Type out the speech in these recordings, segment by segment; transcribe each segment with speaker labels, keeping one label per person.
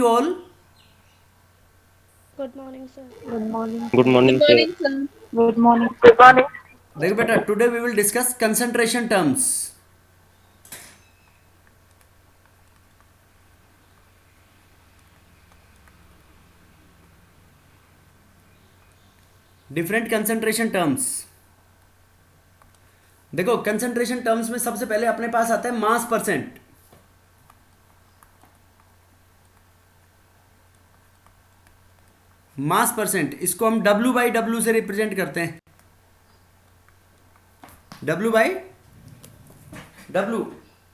Speaker 1: you all.
Speaker 2: Good morning, sir.
Speaker 3: Good morning,
Speaker 4: Good
Speaker 3: sir.
Speaker 4: morning,
Speaker 5: Good
Speaker 4: sir.
Speaker 5: morning, sir.
Speaker 3: Good morning.
Speaker 1: देखो बेटा, today we will discuss concentration terms. Different concentration terms. देखो concentration terms में सबसे पहले अपने पास आता है मास परसेंट. मास percent इसको हम W बाई डब्ल्यू से रिप्रेजेंट करते हैं. W by W.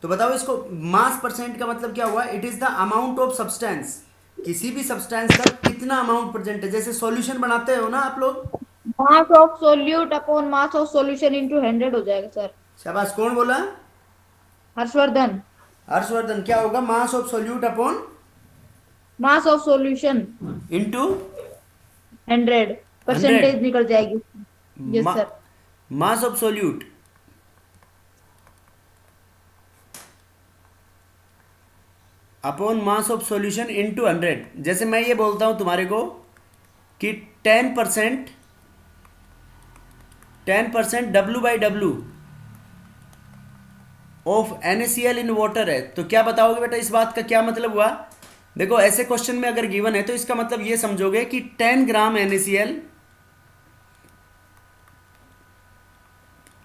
Speaker 1: तो बताओ इसको मास परसेंट का मतलब क्या हुआ. It is the amount of substance. किसी भी सब्सटेंस का कितना अमाउंट प्रेजेंट है. जैसे सॉल्यूशन बनाते हो ना आप लोग.
Speaker 3: Mass of solute upon mass of solution into 100 हो जाएगा सर.
Speaker 1: शाबाश. कौन बोला.
Speaker 3: हर्षवर्धन.
Speaker 1: हर्षवर्धन. क्या होगा mass of solute upon
Speaker 3: mass of solution
Speaker 1: into
Speaker 3: 100
Speaker 1: 100.
Speaker 3: Percentage निकल जाएगी. Yes sir.
Speaker 1: Mass of solute upon mass of solution into 100. जैसे मैं ये बोलता हूं तुम्हारे को कि 10% W by W of NaCl in water है. तो क्या बताओगे बेटा इस बात का क्या मतलब हुआ. देखो ऐसे क्वेश्चन में अगर गिवन है तो इसका मतलब ये समझोगे कि 10 ग्राम NaCl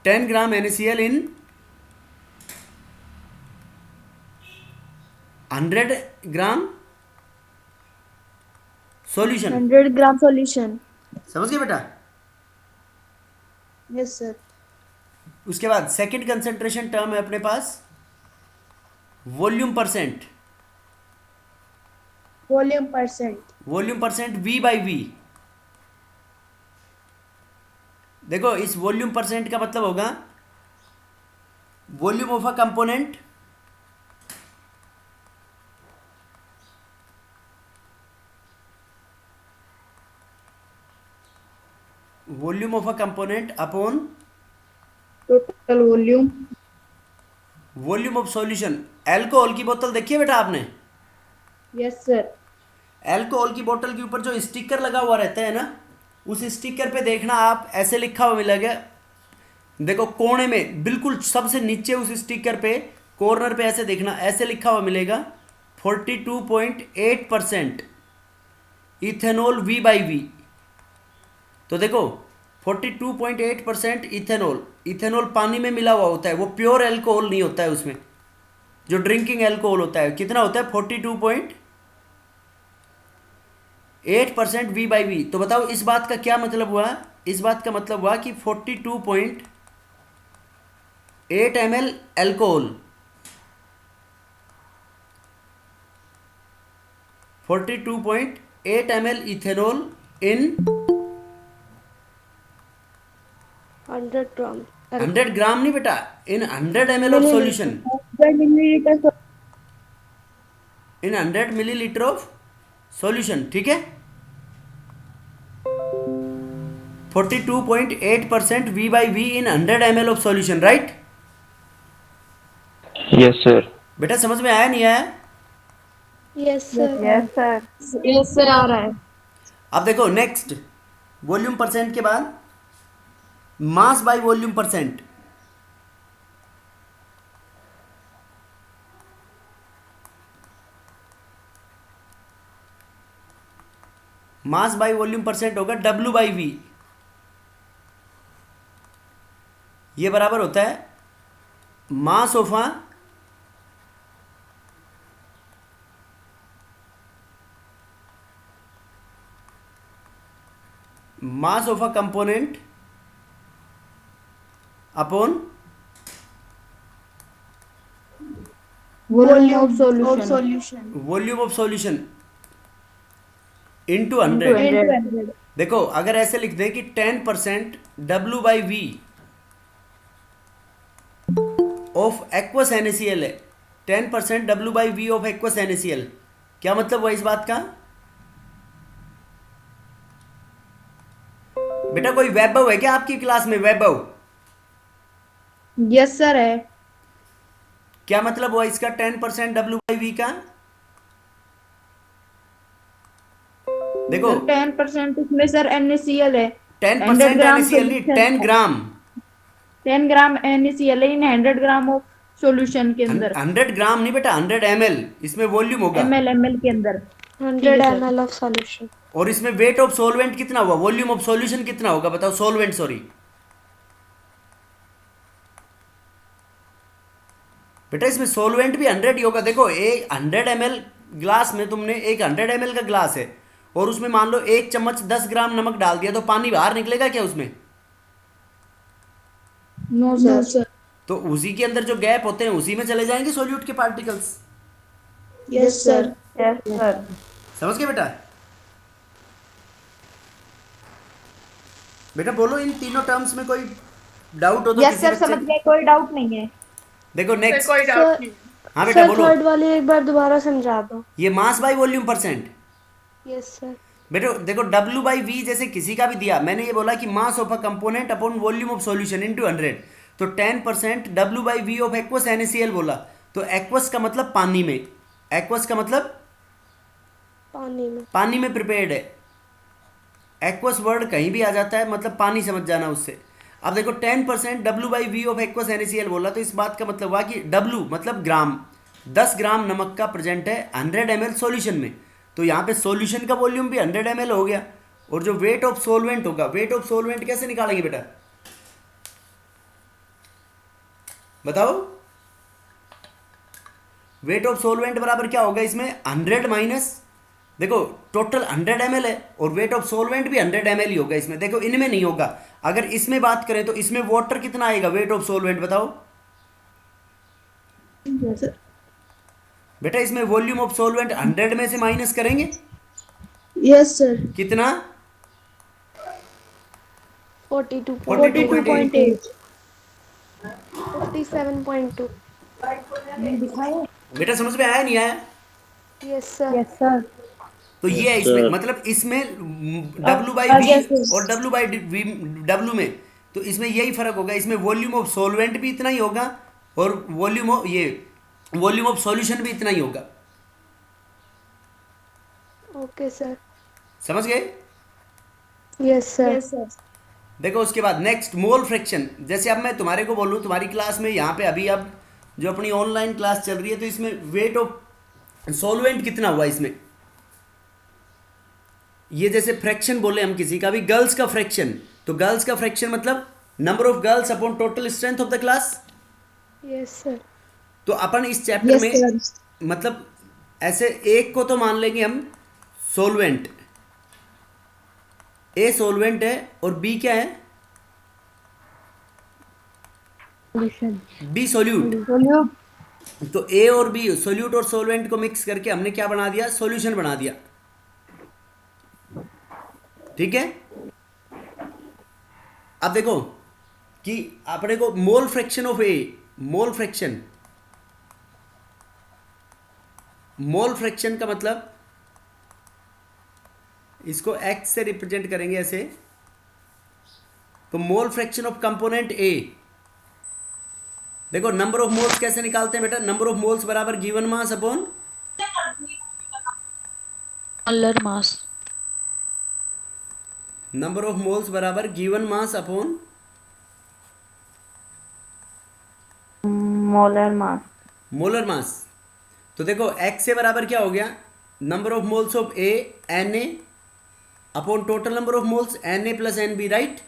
Speaker 1: 10 ग्राम NaCl इन 100 ग्राम सॉल्यूशन.
Speaker 2: 100 gram solution.
Speaker 1: समझ गए बेटा.
Speaker 2: Yes, sir.
Speaker 1: उसके बाद सेकंड कंसंट्रेशन टर्म है अपने पास volume percent.
Speaker 2: Volume percent.
Speaker 1: Volume percent V by V. देखो इस वॉल्यूम परसेंट का मतलब होगा volume of a component volume of a component upon
Speaker 3: total volume.
Speaker 1: Volume of solution. Alcohol की बोतल देखी है बेटा आपने.
Speaker 3: Yes sir.
Speaker 1: अल्कोहल की बोतल के ऊपर जो स्टिकर लगा हुआ रहता है ना, उस स्टिकर पे देखना आप ऐसे लिखा हुआ मिलेगा. देखो कोने में बिल्कुल सबसे नीचे उस स्टिकर पे कॉर्नर पे ऐसे देखना, ऐसे लिखा हुआ मिलेगा 42.8% इथेनॉल V बाई वी. तो देखो 42.8% इथेनॉल. इथेनॉल पानी में मिला हुआ होता है, वो प्योर अल्कोहल नहीं होता है. उसमें जो ड्रिंकिंग अल्कोहल होता है कितना होता है 42.8% V बाई वी. तो बताओ इस बात का क्या मतलब हुआ. इस बात का मतलब हुआ कि 42.8 ml alcohol 42.8 ml ethanol in
Speaker 2: 100 gram.
Speaker 1: 100 gram नहीं बेटा, in 100 ml of solution.
Speaker 3: 100 millilitre.
Speaker 1: In 100 millilitre of solution. ठीक है. 42.8% V by V in 100 ml of solution. Right.
Speaker 4: Yes, sir.
Speaker 1: बेटा समझ में आया नहीं आया.
Speaker 2: Yes, sir.
Speaker 3: Yes sir. Yes sir आ रहा है.
Speaker 1: अब देखो नेक्स्ट वॉल्यूम परसेंट के बाद mass by volume percent. Mass by volume percent होगा W बाई वी. ये बराबर होता है mass of a component upon
Speaker 3: volume of
Speaker 2: Of
Speaker 3: solution
Speaker 2: solution.
Speaker 1: Volume of solution into
Speaker 3: into
Speaker 1: 100.
Speaker 3: 100.
Speaker 1: देखो अगर ऐसे लिख दें कि 10% W by V of aqueous NaCl है. 10% W by V of aqueous NaCl. क्या मतलब हुआ इस बात का. बेटा कोई वैभव है क्या आपकी क्लास में. वैभव
Speaker 3: यस सर है.
Speaker 1: क्या मतलब हुआ इसका 10% W बाई वी का. देखो
Speaker 3: 10% इसमें सर NaCl है। 100
Speaker 1: 10%
Speaker 3: ग्राम
Speaker 1: NaCl नहीं, 10 ग्राम
Speaker 3: 10 ग्राम NaCl है इन 100 ग्राम ऑफ सॉल्यूशन के अंदर।
Speaker 1: 100 ग्राम नहीं बेटा, 100 ml इसमें वॉल्यूम होगा।
Speaker 3: ml के अंदर। ठीक
Speaker 2: 100
Speaker 3: है सर।
Speaker 2: ml of solution.
Speaker 1: और इसमें वेट ऑफ सॉल्वेंट कितना हुआ, वॉल्यूम ऑफ सॉल्यूशन कितना होगा बताओ, सॉल्वेंट सॉरी बेटा, इसमें सॉल्वेंट भी 100 ही होगा। देखो एक 100 ml ग्लास में तुमने एक 100 ml का ग्लास है और उसमें मान लो 1 चम्मच 10 ग्राम नमक डाल दिया, तो पानी बाहर निकलेगा क्या उसमें?
Speaker 3: No sir.
Speaker 1: तो उसी के अंदर जो गैप होते हैं उसी में चले जाएंगे सॉल्यूट के particles.
Speaker 2: Yes, sir.
Speaker 3: Yes sir.
Speaker 1: समझ गए बेटा? बेटा बोलो इन तीनों टर्म्स में कोई डाउट हो तो
Speaker 3: यस
Speaker 1: किसी
Speaker 3: सर,
Speaker 1: बच्चे।
Speaker 3: समझ गए, कोई डाउट नहीं है।
Speaker 1: देखो नेक्स्ट।
Speaker 4: कोई डाउट नहीं।
Speaker 1: हाँ बेटा
Speaker 2: सर
Speaker 1: बोलो।
Speaker 2: थर्ड वाली एक बार दोबारा समझा दो.
Speaker 1: ये मास by volume percent.
Speaker 2: Yes, sir.
Speaker 1: बेटो देखो W बाई वी जैसे किसी का भी दिया, मैंने ये बोला कि mass of a component upon volume of solution into 100, तो 10% W by V of aqueous NaCl बोला, तो एक्वस का मतलब पानी में, एक्वस का मतलब पानी में प्रिपेयर्ड है। एक्वस वर्ड कहीं भी आ जाता है मतलब पानी, समझ जाना उससे। अब देखो 10% W by V of aqueous NaCl बोला, तो इस बात का मतलब हुआ कि W मतलब ग्राम, 10 ग्राम नमक का प्रेजेंट है 100 ml सॉल्यूशन में, तो यहाँ पे सॉल्यूशन का वॉल्यूम भी 100 ml हो गया। और जो वेट ऑफ सॉल्वेंट होगा, वेट ऑफ सॉल्वेंट कैसे निकालेंगे बेटा बताओ? वेट ऑफ सॉल्वेंट बराबर क्या होगा इसमें, 100 माइनस, देखो टोटल 100 ml है और वेट ऑफ सॉल्वेंट भी 100 ml ही होगा इसमें। देखो इनमें नहीं होगा, अगर इसमें बात करें तो इसमें वाटर कितना आएगा वेट ऑफ सॉल्वेंट बताओ बेटा? इसमें वॉल्यूम ऑफ सॉल्वेंट 100 में से माइनस करेंगे,
Speaker 2: Yes, sir.
Speaker 1: कितना?
Speaker 2: 42.8.
Speaker 1: 42.8।
Speaker 2: 47.2.
Speaker 1: बेटा समझ में आया नहीं आया?
Speaker 2: Yes, sir.
Speaker 3: Yes sir.
Speaker 1: तो ये है इसमें, मतलब इसमें W बाई वी और W बाई W में, तो इसमें यही फर्क होगा, इसमें वॉल्यूम ऑफ सॉल्वेंट भी इतना ही होगा और वॉल्यूम ऑफ सॉल्यूशन भी इतना ही होगा।
Speaker 2: Okay, sir.
Speaker 1: समझ गए?
Speaker 2: Yes, sir.
Speaker 3: Yes sir.
Speaker 1: देखो उसके बाद नेक्स्ट मोल फ्रैक्शन। जैसे अब मैं तुम्हारे को बोलूँ, तुम्हारी क्लास में यहाँ पे अभी अब जो अपनी ऑनलाइन क्लास चल रही है, तो इसमें वेट ऑफ सॉल्वेंट कितना हुआ इसमें, ये जैसे फ्रैक्शन बोले हम किसी का भी, गर्ल्स का फ्रैक्शन, तो गर्ल्स का फ्रैक्शन मतलब number of girls upon total strength of the class.
Speaker 2: Yes, sir.
Speaker 1: तो अपन इस चैप्टर में मतलब ऐसे एक को तो मान लेंगे हम सॉल्वेंट, ए सॉल्वेंट है और बी क्या है, बी सोल्यूट। तो ए और बी सोल्यूट और सॉल्वेंट को मिक्स करके हमने क्या बना दिया, सॉल्यूशन बना दिया। ठीक है? अब देखो कि अपने को mole fraction of A, mole fraction का मतलब इसको एक्स से रिप्रेजेंट करेंगे ऐसे, तो mole fraction of component A. देखो नंबर ऑफ मोल्स कैसे निकालते हैं बेटा, नंबर ऑफ मोल्स बराबर given mass upon
Speaker 5: molar mass.
Speaker 1: Number of moles बराबर given mass upon molar mass. तो देखो एक्स से बराबर क्या हो गया, number of moles of A N A upon total number of moles N A plus N B, right?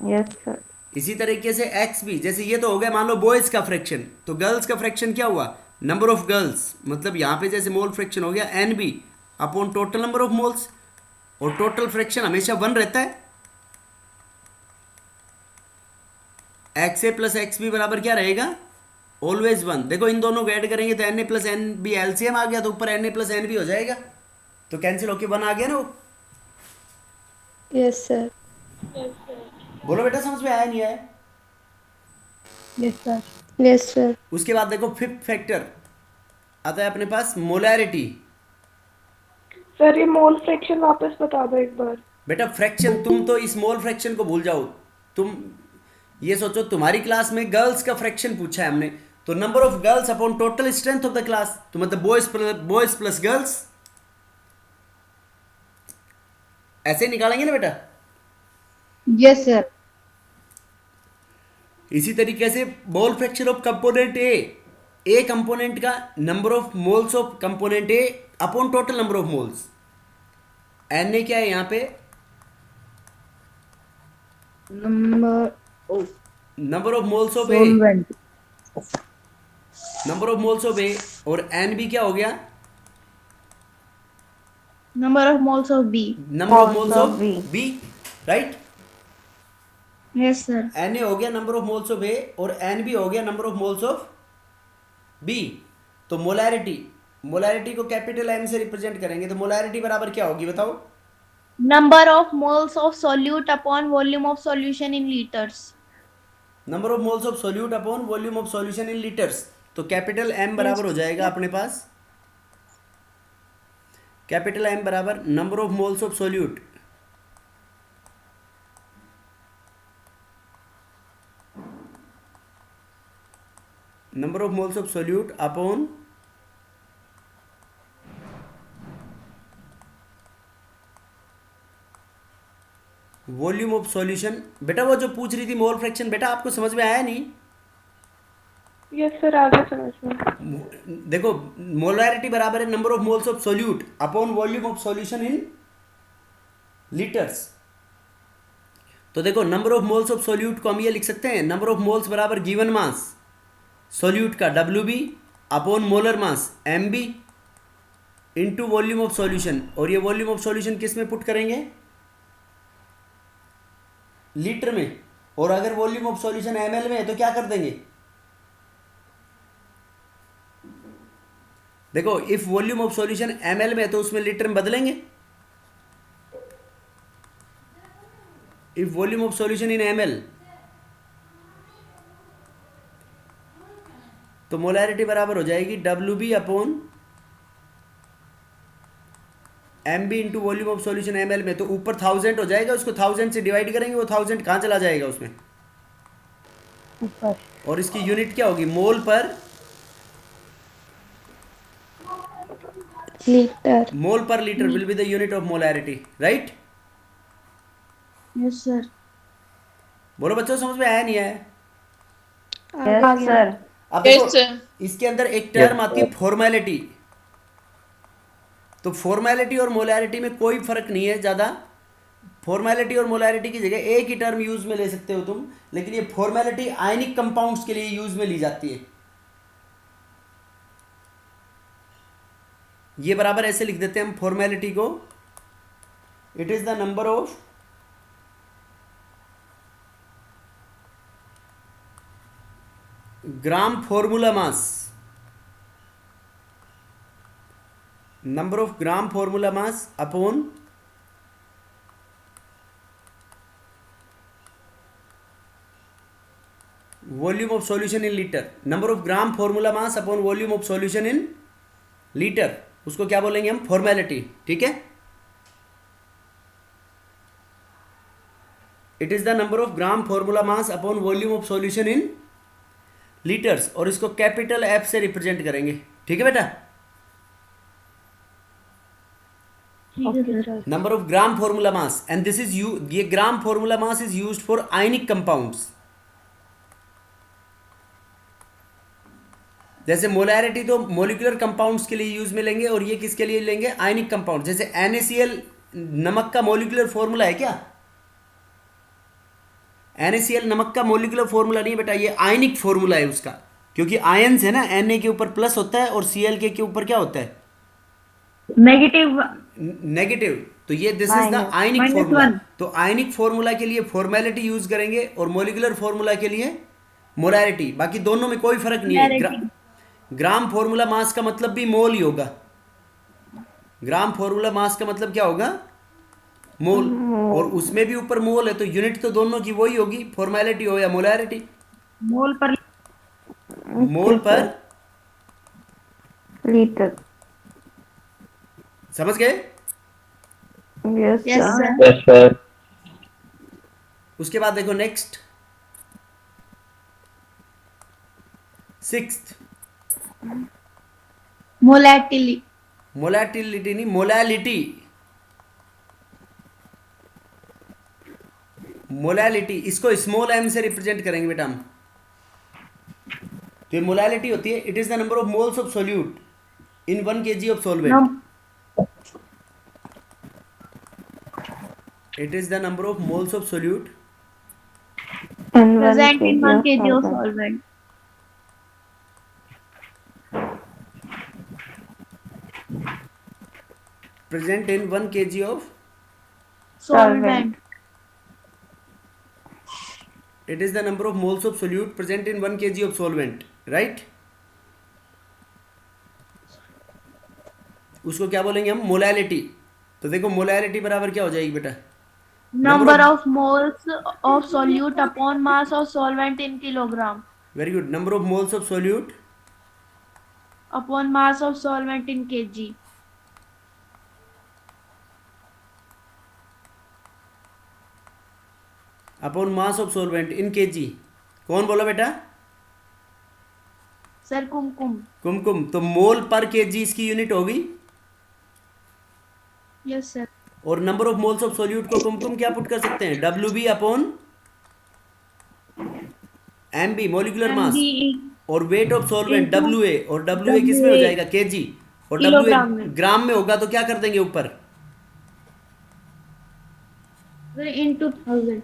Speaker 3: Yes sir.
Speaker 1: इसी तरीके से एक्स भी, जैसे ये तो हो गया मान लो बॉयज का फ्रैक्शन, तो गर्ल्स का फ्रैक्शन क्या हुआ, नंबर ऑफ गर्ल्स, मतलब यहाँ पे जैसे मोल फ्रैक्शन हो गया N B upon total number of moles, और टोटल फ्रैक्शन हमेशा 1 रहता है। X A plus X B बराबर क्या रहेगा, ऑलवेज 1। देखो इन दोनों को ऐड करेंगे तो N A plus N B LCM आ गया, तो ऊपर N A plus N B हो जाएगा, तो कैंसिल होके 1 आ गया ना वो।
Speaker 2: Yes, sir.
Speaker 1: बोलो बेटा समझ में आया नहीं आया?
Speaker 3: Yes sir.
Speaker 2: Yes, sir.
Speaker 1: उसके बाद देखो फिफ्थ फैक्टर आता है अपने पास, मोलैरिटी।
Speaker 4: सर ये मोल फ्रैक्शन वापस बता दो एक बार।
Speaker 1: बेटा फ्रैक्शन, तुम तो इस मोल फ्रैक्शन को भूल जाओ, तुम ये सोचो तुम्हारी क्लास में गर्ल्स का फ्रैक्शन पूछा है हमने, तो number of girls upon total strength of the class, तो मतलब बॉयज प्लस गर्ल्स, ऐसे निकालेंगे ना बेटा।
Speaker 3: Yes, sir.
Speaker 1: इसी तरीके से mole fraction of component A component का number of moles of component A upon total number of moles. N A क्या है यहाँ पे? Number of moles of A,
Speaker 3: Solvent.
Speaker 1: Number of moles of A, और N B क्या हो गया?
Speaker 3: Number of moles of B.
Speaker 1: Number of moles of B, right.
Speaker 3: Yes, sir.
Speaker 1: N A हो गया number of moles of A और N B हो गया number of moles of B. तो मोलैरिटी, मोलैरिटी को कैपिटल एम से represent करेंगे तो मोलैरिटी बराबर क्या होगी बताओ?
Speaker 3: Number of moles of solute upon volume of solution in liters.
Speaker 1: Number of moles of solute upon volume of solution in litres. तो कैपिटल एम बराबर हो जाएगा अपने पास, कैपिटल एम बराबर number of moles of solute number of moles of solute upon volume of solution. बेटा वो जो पूछ रही थी मोल फ्रैक्शन, बेटा आपको समझ में आया नहीं?
Speaker 4: यस सर, आगे समझ में।
Speaker 1: देखो मोलैरिटी बराबर है number of moles of solute upon volume of solution in litres. तो देखो number of moles of solute को हम ये लिख सकते हैं, नंबर ऑफ मोल्स बराबर गिवन मास सोल्यूट का WB upon molar mass MB into volume of solution. और ये वॉल्यूम ऑफ सॉल्यूशन किस में पुट करेंगे? लीटर में। और अगर वॉल्यूम ऑफ सॉल्यूशन ml में है तो क्या कर देंगे? देखो if volume of solution ml में है तो उसमें लीटर में बदलेंगे। If volume of solution in ml तो मोलैरिटी बराबर हो जाएगी WB upon MB into volume of solution ml में। तो ऊपर 1000 हो जाएगा, उसको 1000 से डिवाइड करेंगे, वो 1000 कहाँ चला जाएगा उसमें
Speaker 2: ऊपर।
Speaker 1: और इसकी यूनिट क्या होगी? मोल पर
Speaker 2: लीटर।
Speaker 1: मोल पर litre will be the unit of molarity, right?
Speaker 3: Yes, sir.
Speaker 1: बोलो बच्चों समझ में आया नहीं आया?
Speaker 2: Yes sir.
Speaker 1: अब देखो इसके अंदर एक टर्म आती है फॉर्मेलिटी। तो फॉर्मेलिटी और मोलैरिटी में कोई फर्क नहीं है ज़्यादा। फॉर्मेलिटी और मोलैरिटी की जगह एक ही टर्म यूज में ले सकते हो तुम, लेकिन ये फॉर्मेलिटी आयनिक कंपाउंड्स के लिए यूज में ली जाती है। ये बराबर ऐसे लिख देते हैं हम फॉर्मेलिटी को, it is the number of gram formula mass, number of gram formula mass upon volume of solution in litre. Number of gram formula mass upon volume of solution in litre, उसको क्या बोलेंगे हम? Formality, ठीक है। It is the number of gram formula mass upon volume of solution in litres, और इसको capital F से represent करेंगे, ठीक है बेटा। Number of gram formula mass, and this is ये gram formula mass is used for ionic compounds. जैसे molarity तो मोलिकुलर कंपाउंड्स के लिए यूज में लेंगे, और ये किसके लिए लेंगे? Ionic compound. जैसे NaCl नमक का मोलिकुलर फॉर्मूला है क्या? NaCl नमक का मोलिकुलर फॉर्मूला नहीं बेटा, ये आयनिक फॉर्मूला है उसका, क्योंकि आयंस है ना, Na के ऊपर प्लस होता है और Cl के ऊपर क्या होता है?
Speaker 3: Negative.
Speaker 1: नेगेटिव। तो ये this is the ionic formula. तो आयनिक फॉर्मूला के लिए फॉर्मेलिटी यूज करेंगे और मोलिकुलर फॉर्मूला के लिए मोलैरिटी। बाकी दोनों में कोई फर्क नहीं है। ग्राम फॉर्मूला मास का मतलब भी मोल ही होगा। ग्राम फॉर्मूला मास का मतलब क्या होगा? मोल। और उसमें भी ऊपर मोल है, तो यूनिट तो दोनों की वही होगी, फॉर्मेलिटी हो या मोलैरिटी।
Speaker 3: Mole per
Speaker 1: मोल पर
Speaker 2: लीटर।
Speaker 1: समझ गए?
Speaker 2: Yes
Speaker 3: Yes,
Speaker 2: sir.
Speaker 3: sir.
Speaker 6: Yes, sir.
Speaker 1: उसके बाद देखो नेक्स्ट 6th
Speaker 3: Volatility.
Speaker 1: मोलैटिलिटी नहीं, मोलैलिटी। मोलैलिटी, इसको स्मॉल m से रिप्रेजेंट करेंगे बेटा हम। तो ये मोलैलिटी होती है, it is the number of moles of solute in 1 kg of solvent. It is the number of moles of solute
Speaker 2: And one
Speaker 3: Present in
Speaker 2: kg
Speaker 3: 1
Speaker 2: of
Speaker 3: kg of
Speaker 2: solvent.
Speaker 3: solvent.
Speaker 1: present in 1 kg of,
Speaker 3: Solvent.
Speaker 1: it is the number of moles of solute present in 1 kg of solvent, right? उसको क्या बोलेंगे हम? Molality. तो देखो molality बराबर क्या हो जाएगी बेटा?
Speaker 3: Number of moles of solute upon mass of solvent in kilogram.
Speaker 1: Very good. Number of moles of solute
Speaker 3: Upon mass of solvent in kg.
Speaker 1: Upon mass of solvent in KG. कौन बोला बेटा?
Speaker 3: Sir Kumkum.
Speaker 1: Kumkum. तो mole per KG इसकी unit होगी।
Speaker 3: Yes sir.
Speaker 1: और number of moles of solute को कुमकुम क्या put कर सकते हैं? W B upon M B, molecular mass. और weight of solvent W A, और डब्ल्यू ए किस में हो जाएगा? केजी। और डब्ल्यू
Speaker 3: किलोग्राम
Speaker 1: ए
Speaker 3: में।
Speaker 1: ग्राम में होगा तो क्या कर देंगे ऊपर?
Speaker 3: इनटू 1000।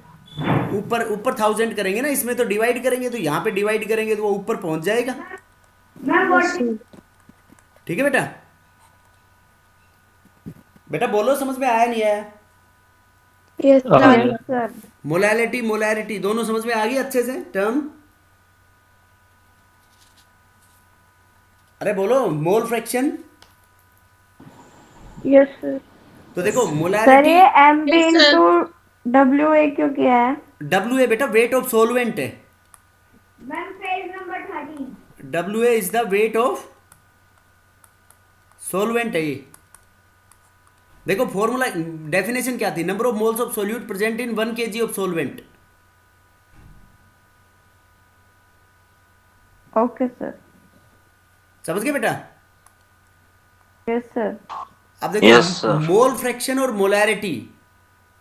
Speaker 1: ऊपर ऊपर 1000 करेंगे ना, इसमें तो डिवाइड करेंगे, तो यहाँ पे डिवाइड करेंगे तो वो ऊपर पहुंच जाएगा। ठीक है बेटा? बेटा बोलो, समझ में आया नहीं आया?
Speaker 2: Yes, sir.
Speaker 1: मोलैलिटी मोलैरिटी दोनों समझ में आ गई अच्छे से टर्म? अरे बोलो, मोल फ्रैक्शन।
Speaker 4: Yes, sir.
Speaker 1: तो देखो
Speaker 2: सर
Speaker 1: मोलैरिटी,
Speaker 2: ये MB इंटू WA क्यों किया है?
Speaker 1: डब्ल्यू ए बेटा वेट ऑफ सोलवेंट है। W A is the weight of solvent है ये। देखो फॉर्मूला, डेफिनेशन क्या थी? Number of moles of solute present in 1 kg of solvent.
Speaker 2: Okay sir.
Speaker 1: समझ गए बेटा?
Speaker 2: Yes sir.
Speaker 1: अब देखो मोल फ्रैक्शन और मोलैरिटी,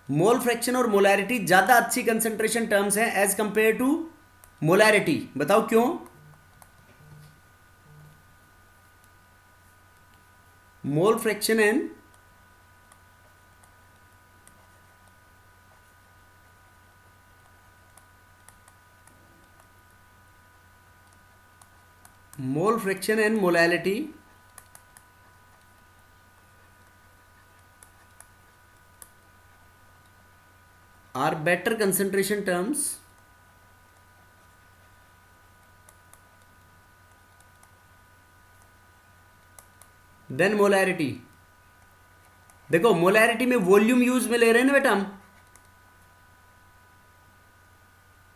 Speaker 1: मोल फ्रैक्शन और मोलैरिटी ज्यादा अच्छी कंसंट्रेशन टर्म्स हैं एज कंपेयर टू मोलैरिटी। बताओ क्यों? Mole fraction and mole fraction and molality are better concentration terms than molarity। देखो मोलैरिटी में वॉल्यूम यूज में ले रहे हैं ना बेटा हम,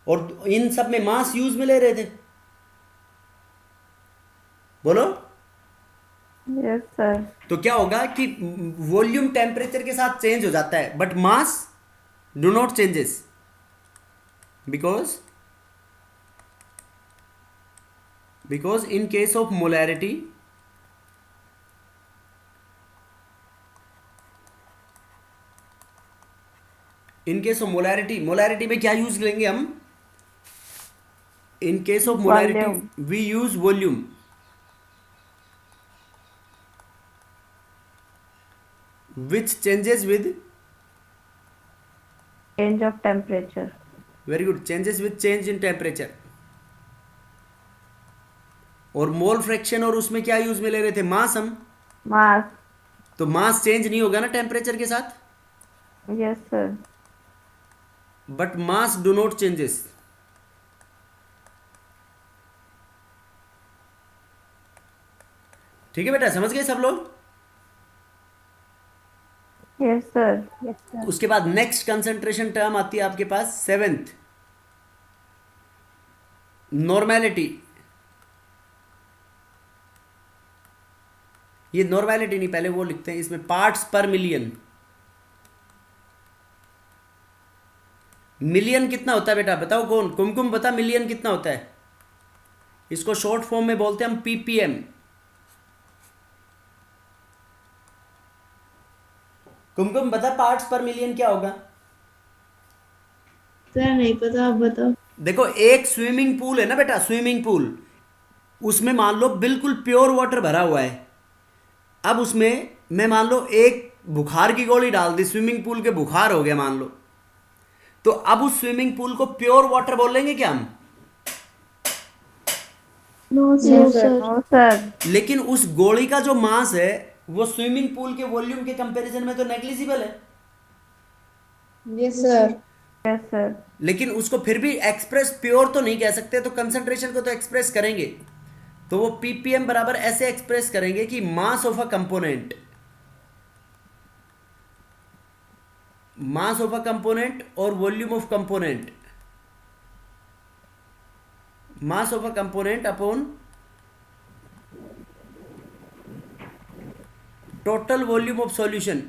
Speaker 1: और इन सब में मास यूज में ले रहे थे। बोलो।
Speaker 2: Yes sir.
Speaker 1: तो क्या होगा कि वॉल्यूम टेम्परेचर के साथ चेंज हो जाता है, but mass do not changes, because in case of molarity molarity में क्या यूज करेंगे हम? In case of molarity we use volume, which changes with
Speaker 2: change of temperature।
Speaker 1: very good, changes with change in temperature। और mole fraction और उसमें क्या use में ले रहे थे? मास हम।
Speaker 2: मास।
Speaker 1: तो मास चेंज नहीं होगा ना टेम्परेचर के साथ?
Speaker 2: Yes sir.
Speaker 1: But mass do not changes. ठीक है बेटा, समझ गए सब लोग?
Speaker 2: Yes sir.
Speaker 1: उसके बाद नेक्स्ट कंसंट्रेशन टर्म आती है आपके पास 7th, नॉर्मैलिटी। ये नॉर्मैलिटी नहीं, पहले वो लिखते हैं इसमें पार्ट्स पर मिलियन। मिलियन कितना होता है बेटा? बताओ कौन? कुमकुम बता, मिलियन कितना होता है? इसको शॉर्ट फॉर्म में बोलते हैं हम पीपीएम। कुमकुम बता, पार्ट्स पर मिलियन क्या होगा?
Speaker 3: सर नहीं पता, आप बताओ।
Speaker 1: देखो एक स्विमिंग पूल है ना बेटा, स्विमिंग पूल, उसमें मान लो बिल्कुल प्योर वाटर भरा हुआ है। अब उसमें मैं मान लो एक बुखार की गोली डाल दी, स्विमिंग पूल के बुखार हो गया मान लो, तो अब उस स्विमिंग पूल को प्योर वाटर बोलेंगे क्या हम?
Speaker 3: No
Speaker 2: no
Speaker 3: sir.
Speaker 2: No sir.
Speaker 1: लेकिन उस गोली का जो मास है वो स्विमिंग पूल के वॉल्यूम के कंपैरिजन में तो नेग्लिजिबल है।
Speaker 3: Yes sir.
Speaker 2: Yes sir.
Speaker 1: लेकिन उसको फिर भी एक्सप्रेस प्योर तो नहीं कह सकते, तो कंसंट्रेशन को तो एक्सप्रेस करेंगे। तो वो पीपीएम बराबर ऐसे एक्सप्रेस करेंगे कि mass of a component, mass of a component और volume of component, mass of a component upon total volume of solution,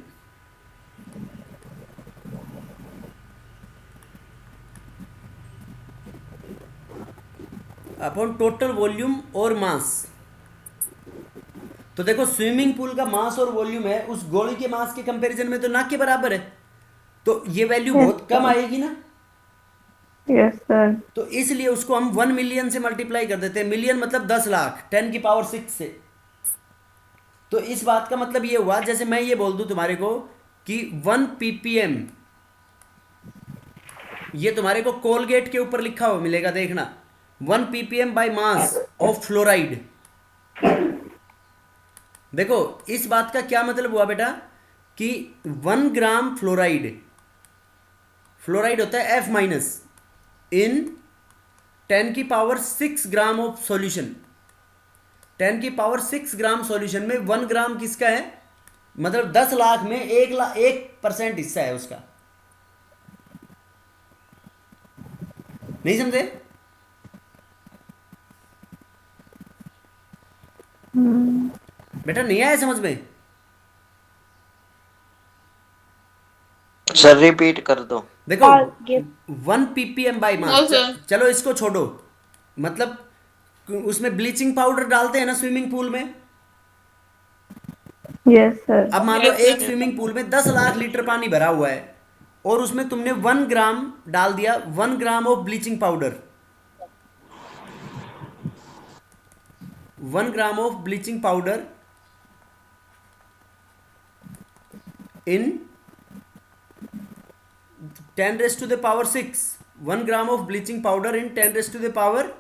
Speaker 1: upon total volume और मास। तो देखो स्विमिंग पूल का मास और वॉल्यूम है उस गोली के मास के कंपैरिजन में तो ना के बराबर है, तो ये वैल्यू बहुत कम आएगी ना।
Speaker 2: Yes sir.
Speaker 1: तो इसलिए उसको हम 1 मिलियन से मल्टीप्लाई कर देते हैं। मिलियन मतलब 10 लाख, 10 की पावर 6 से। तो इस बात का मतलब ये हुआ, जैसे मैं ये बोल दूं तुम्हारे को कि 1 ppm, ये तुम्हारे को कोलगेट के ऊपर लिखा हुआ मिलेगा, देखना 1 ppm by mass of fluoride. देखो इस बात का क्या मतलब हुआ बेटा कि 1 ग्राम फ्लोराइड, फ्लोराइड होता है F माइनस, इन 10 की पावर 6 ग्राम ऑफ सॉल्यूशन, 10 की पावर 6 ग्राम सॉल्यूशन में 1 ग्राम किसका है, मतलब 10 लाख में 1% हिस्सा है उसका। नहीं समझे? बेटा नहीं आया समझ में?
Speaker 6: सर रिपीट कर दो।
Speaker 1: देखो
Speaker 4: आगे
Speaker 1: 1 ppm बाई मास, चलो इसको छोड़ो, मतलब उसमें ब्लीचिंग पाउडर डालते हैं ना स्विमिंग पूल में।
Speaker 2: Yes sir.
Speaker 1: अब मान लो एक स्विमिंग पूल में 10 लाख लीटर पानी भरा हुआ है और उसमें तुमने 1 ग्राम डाल दिया, 1 gram of bleaching powder, 1 gram of bleaching powder in 10 raise to the power 6, 1 gram of bleaching powder in 10 raise to the power,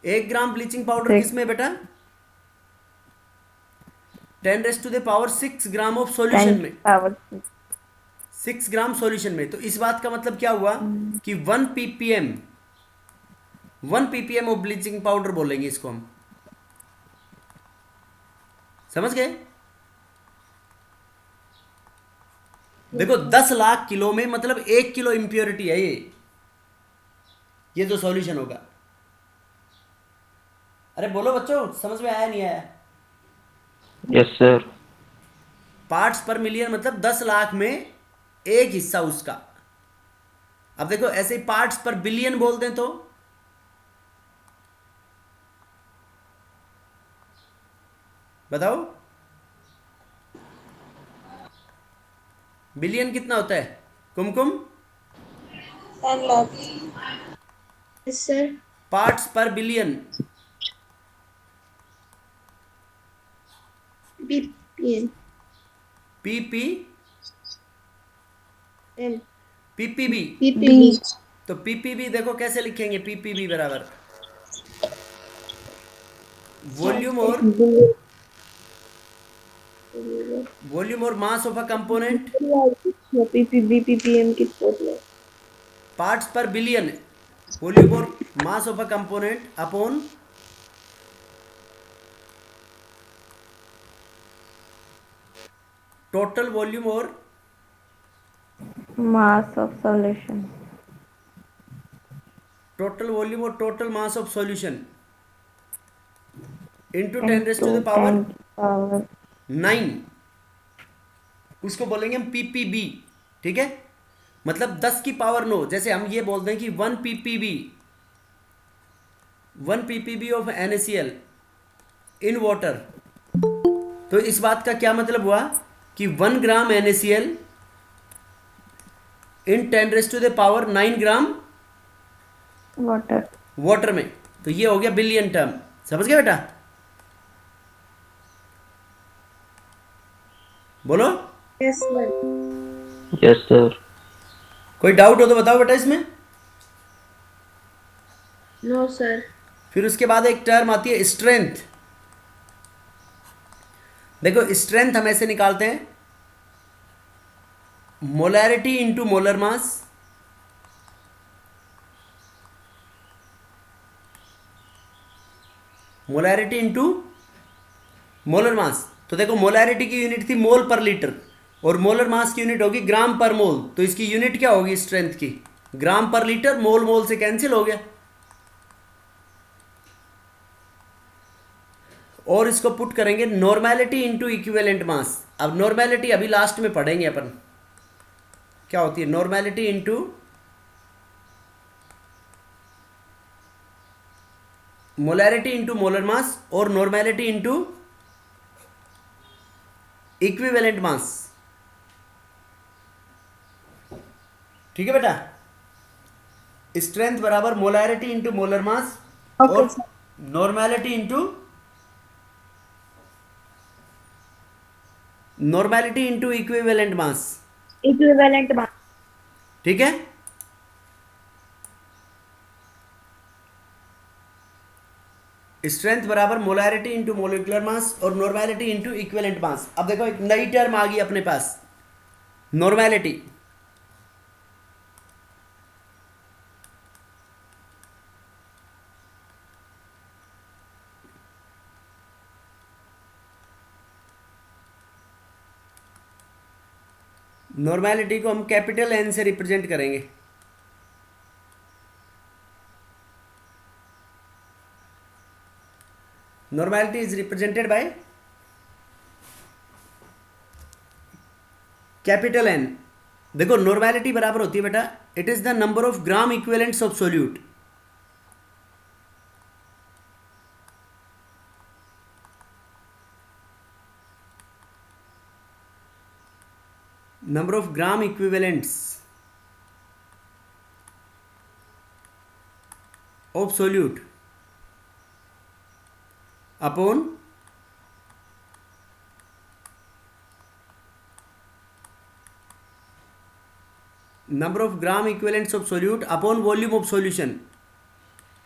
Speaker 1: 1 gram bleaching powder
Speaker 2: Six.
Speaker 1: किसमें बेटा? 10 raise to the power 6 gram of solution में,
Speaker 2: power
Speaker 1: 6 gram solution में। तो इस बात का मतलब क्या हुआ कि 1 ppm, 1 ppm of bleaching powder बोलेंगे इसको हम। समझ गए? देखो 10 लाख किलो में मतलब 1 किलो इंप्योरिटी है ये जो सॉल्यूशन होगा। अरे बोलो बच्चों, समझ में आया नहीं आया?
Speaker 6: Yes sir.
Speaker 1: पार्ट्स पर मिलियन मतलब 10 लाख में एक हिस्सा उसका। अब देखो ऐसे ही पार्ट्स पर बिलियन बोल दें तो बताओ, बिलियन कितना होता है Kumkum?
Speaker 4: 10 lakh.
Speaker 3: Yes sir.
Speaker 1: Parts per billion,
Speaker 3: BPL.
Speaker 1: PP
Speaker 3: L.
Speaker 1: PPB.
Speaker 3: PPB.
Speaker 1: तो पीपीबी देखो कैसे लिखेंगे, पीपीबी बराबर वॉल्यूम और mass of a component
Speaker 4: PPB PPM किस बोलते हैं?
Speaker 1: पार्ट्स पर बिलियन, वॉल्यूम और mass of a component upon total volume और
Speaker 2: mass of solution.
Speaker 1: Total volume और total mass of solution into 10 raise to the power 9, उसको बोलेंगे हम PPB. ठीक है, मतलब 10 की पावर 9। जैसे हम ये बोलते हैं कि 1 ppb, 1 ppb of NaCl in water. तो इस बात का क्या मतलब हुआ कि 1 ग्राम NaCl इन 10⁻⁹ ग्राम
Speaker 2: वाटर।
Speaker 1: वाटर में। तो ये हो गया बिलियन टर्म। समझ गए बेटा? बोलो।
Speaker 4: Yes sir.
Speaker 6: Yes sir.
Speaker 1: कोई डाउट हो तो बताओ बेटा इसमें।
Speaker 3: No sir.
Speaker 1: फिर उसके बाद एक टर्म आती है स्ट्रेंथ। देखो स्ट्रेंथ हम ऐसे निकालते हैं, molarity into molar mass, molarity into molar mass. तो देखो मोलैरिटी की यूनिट थी मोल पर लीटर और मोलर मास की यूनिट होगी ग्राम पर मोल। तो इसकी यूनिट क्या होगी स्ट्रेंथ की? ग्राम पर लीटर। मोल मोल से कैंसिल हो गया। और इसको पुट करेंगे नॉर्मेलिटी इंटू इक्विवेलेंट मास। अब नॉर्मेलिटी अभी लास्ट में पढ़ेंगे अपन क्या होती है। Normality into molarity into molar mass और नॉर्मेलिटी इंटू इक्विवेलेंट मास। ठीक है बेटा? स्ट्रेंथ बराबर मोलैरिटी इंटू मोलर मास और normality into equivalent mass.
Speaker 3: Equivalent mass.
Speaker 1: ठीक है? स्ट्रेंथ बराबर मोलैरिटी इंटू मोलिकुलर मास और नॉर्मेलिटी इंटू इक्विवेलेंट मास। अब देखो एक नई टर्म आ गई अपने पास, नॉर्मेलिटी। नॉर्मेलिटी को हम कैपिटल एन से रिप्रेजेंट करेंगे। Normality is represented by capital N. देखो नॉर्मेलिटी बराबर होती है बेटा, it is the number of gram equivalents of solute. Number of gram equivalents of solute upon number of gram equivalents of solute upon volume of solution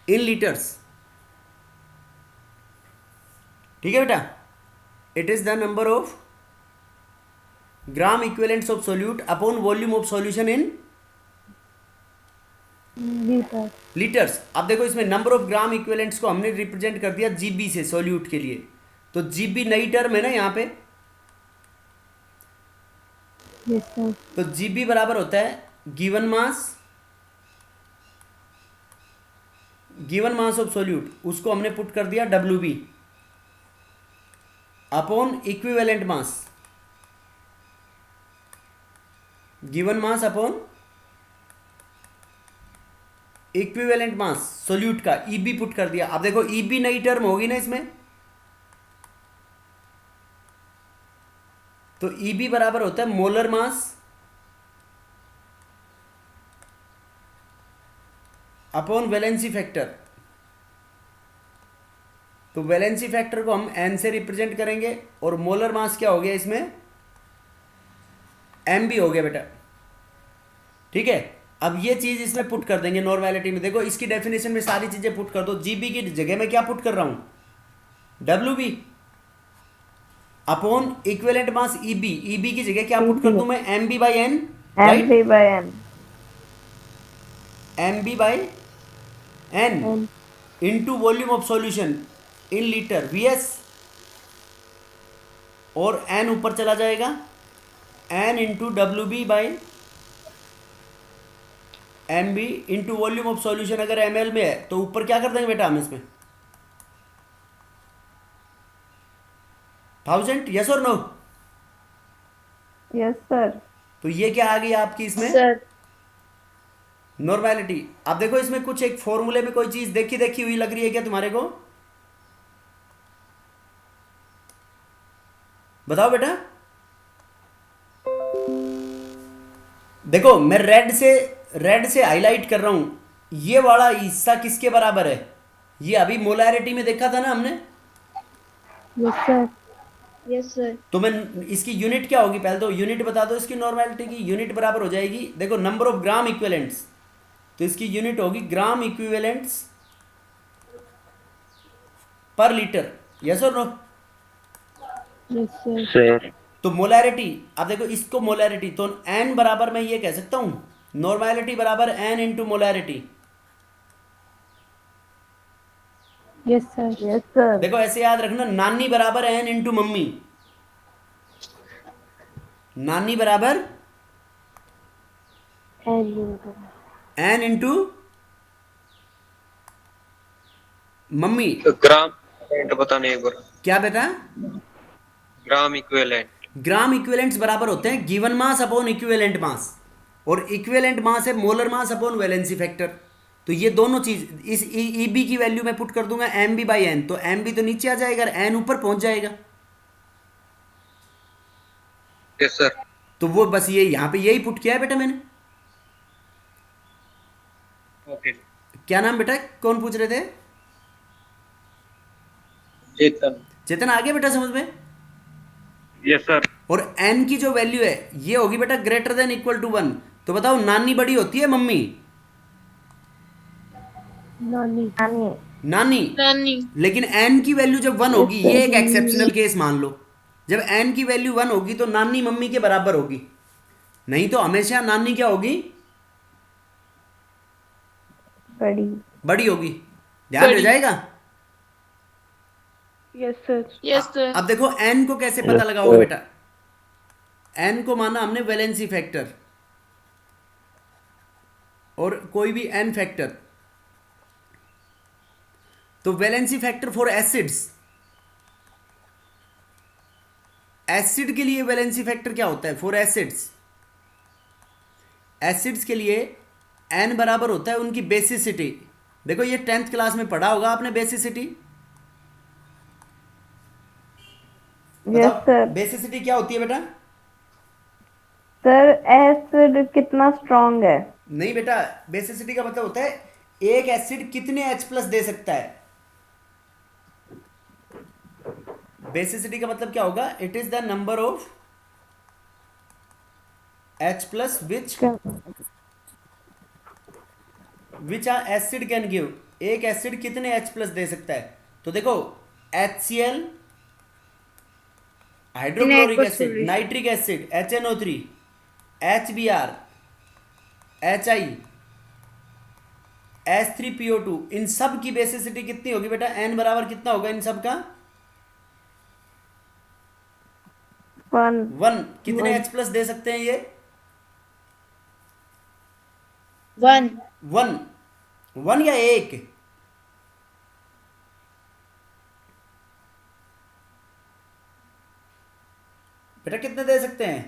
Speaker 1: in liters। ठीक है बेटा? it is the number of gram equivalents of solute upon volume of solution in litres. अब देखो इसमें number of gram equivalents को हमने represent कर दिया जीबी से सोल्यूट के लिए। तो जीबी नई टर्म है ना यहाँ पे। तो जीबी बराबर होता है गिवन मास ऑफ सोल्यूट, उसको हमने पुट कर दिया W B upon equivalent mass. Given mass upon equivalent mass solute का ईबी पुट कर दिया। अब देखो ईबी नई टर्म होगी ना इसमें। तो ईबी बराबर होता है molar mass upon valency factor. तो वैलेंसी फैक्टर को हम एन से रिप्रेजेंट करेंगे और मोलर मास क्या हो गया इसमें? एम बी हो गया बेटा। ठीक है? अब ये चीज इसमें पुट कर देंगे नॉर्मेलिटी में। देखो इसकी डेफिनेशन में सारी चीजें पुट कर दो। जीबी की जगह में क्या पुट कर रहा हूं? W B upon equivalent mass EB. EB की जगह क्या पुट कर दूं मैं? M B by N.
Speaker 2: M B by N.
Speaker 1: M B by N into volume of solution in litre VS. और एन ऊपर चला जाएगा, N into W B by M B into volume of solution. अगर M L में है तो ऊपर क्या कर देंगे बेटा हम इसमें? 1000। यस और नो?
Speaker 2: Yes sir.
Speaker 1: तो ये क्या आ गई आपकी इसमें?
Speaker 3: Sir
Speaker 1: normality. अब देखो इसमें कुछ एक फॉर्मूले में कोई चीज देखी हुई लग रही है क्या तुम्हारे को? बताओ बेटा। देखो मैं रेड से हाईलाइट कर रहा हूं, ये वाला हिस्सा किसके बराबर है? ये अभी मोलैरिटी में देखा था ना हमने।
Speaker 2: Yes sir.
Speaker 3: Yes sir.
Speaker 1: तो मैं इसकी यूनिट क्या होगी, पहले तो यूनिट बता दो इसकी। नॉर्मेलिटी की यूनिट बराबर हो जाएगी, देखो नंबर ऑफ ग्राम इक्विवेलेंट्स, तो इसकी यूनिट होगी ग्राम इक्विवेलेंट्स पर लीटर। यस और नो?
Speaker 2: Yes sir.
Speaker 6: Sir.
Speaker 1: तो मोलैरिटी, अब देखो इसको मोलैरिटी, तो एन बराबर मैं ये कह सकता हूं नॉर्मेलिटी बराबर N into molarity.
Speaker 2: Yes sir. Yes sir.
Speaker 1: देखो ऐसे याद रखना, नानी बराबर एन इंटू मम्मी, नानी बराबर एन इंटू मम्मी।
Speaker 7: तो ग्राम इक्विवेलेंट बताने एक बार।
Speaker 1: क्या बेटा?
Speaker 7: Gram equivalent.
Speaker 1: ग्राम इक्विवेलेंट्स बराबर होते हैं गिवन मास अपॉन इक्विवेलेंट मास, और इक्विवेलेंट मास है molar mass upon valency factor. तो ये दोनों चीज इस ई बी की वैल्यू मैं पुट कर दूंगा एम बी बाई एन, तो एम बी तो नीचे आ जाएगा, एन ऊपर पहुंच जाएगा।
Speaker 7: Yes sir.
Speaker 1: तो वो बस ये यहां पे यही पुट किया है बेटा मैंने।
Speaker 7: ओके।
Speaker 1: क्या नाम बेटा, कौन पूछ रहे थे?
Speaker 7: चेतन।
Speaker 1: चेतन, आ गया बेटा समझ में?
Speaker 7: Yes sir.
Speaker 1: और एन की जो वैल्यू है ये होगी बेटा ग्रेटर देन इक्वल टू 1। तो बताओ नानी बड़ी होती है मम्मी?
Speaker 2: नानी।
Speaker 1: नानी।
Speaker 5: नानी।
Speaker 1: लेकिन एन की वैल्यू जब 1 होगी, ये एक एक्सेप्शनल केस मान लो, जब एन की वैल्यू 1 होगी तो नानी मम्मी के बराबर होगी, नहीं तो हमेशा नानी क्या होगी?
Speaker 2: बड़ी।
Speaker 1: बड़ी होगी। ध्यान रह जाएगा।
Speaker 4: Yes sir.
Speaker 5: Yes sir.
Speaker 1: अब देखो एन को कैसे पता
Speaker 6: Yes,
Speaker 1: लगाओगे
Speaker 6: sir.
Speaker 1: बेटा? एन को माना हमने वैलेंसी फैक्टर, और कोई भी एन फैक्टर, तो valency factor for acids, acid के लिए वैलेंसी फैक्टर क्या होता है फॉर एसिड्स? एसिड्स के लिए एन बराबर होता है उनकी बेसिसिटी। देखो ये 10th क्लास में पढ़ा होगा आपने बेसिसिटी।
Speaker 2: Yes sir.
Speaker 1: बेसिसिटी क्या होती है बेटा?
Speaker 2: सर एसिड कितना स्ट्रॉन्ग है?
Speaker 1: नहीं बेटा, बेसिसिटी का मतलब होता है एक एसिड कितने H प्लस दे सकता है। बेसिसिटी का मतलब क्या होगा? It is the number of H plus which a acid can give. एक एसिड कितने H प्लस दे सकता है? तो देखो HCl, hydrochloric acid, nitric acid HNO3, HBr, HI, H3PO2, इन सब की बेसिसिटी कितनी होगी बेटा? n बराबर कितना होगा इन सब का? 1। कितने H प्लस दे सकते हैं ये?
Speaker 3: 1।
Speaker 1: 1 या 1? बेटा कितने दे सकते हैं?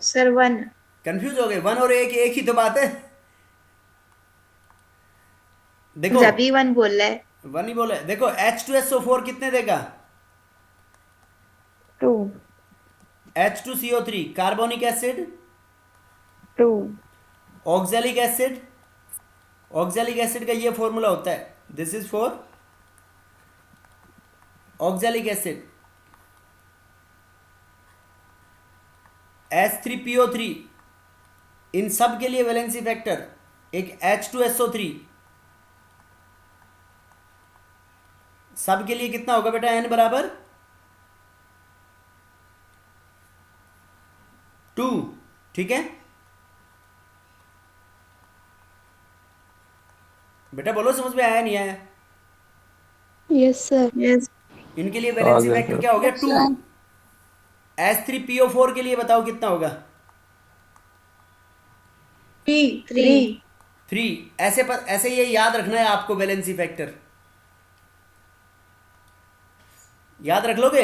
Speaker 3: सर 1।
Speaker 1: कंफ्यूज हो गए? 1 और 1 एक ही तो बात है। देखो
Speaker 3: जबी 1 बोल रहा है।
Speaker 1: 1 ही बोले। देखो H2SO4 कितने देगा?
Speaker 2: 2।
Speaker 1: H2CO3 carbonic acid,
Speaker 2: 2।
Speaker 1: Oxalic acid, oxalic acid का ये फॉर्मूला होता है, this is for oxalic acid. H3PO3, इन सब के लिए वैलेंसी फैक्टर एक H2SO3, सब के लिए कितना होगा बेटा? n बराबर 2। ठीक है बेटा, बोलो समझ में आया नहीं आया?
Speaker 2: Yes sir.
Speaker 3: यस।
Speaker 1: इनके लिए वैलेंसी
Speaker 6: गया
Speaker 1: फैक्टर
Speaker 6: सर।
Speaker 1: क्या हो गया? 2। H3PO4 के लिए बताओ कितना होगा?
Speaker 3: 3।
Speaker 1: 3। ऐसे ये याद रखना है आपको, वैलेंसी फैक्टर याद रख लोगे?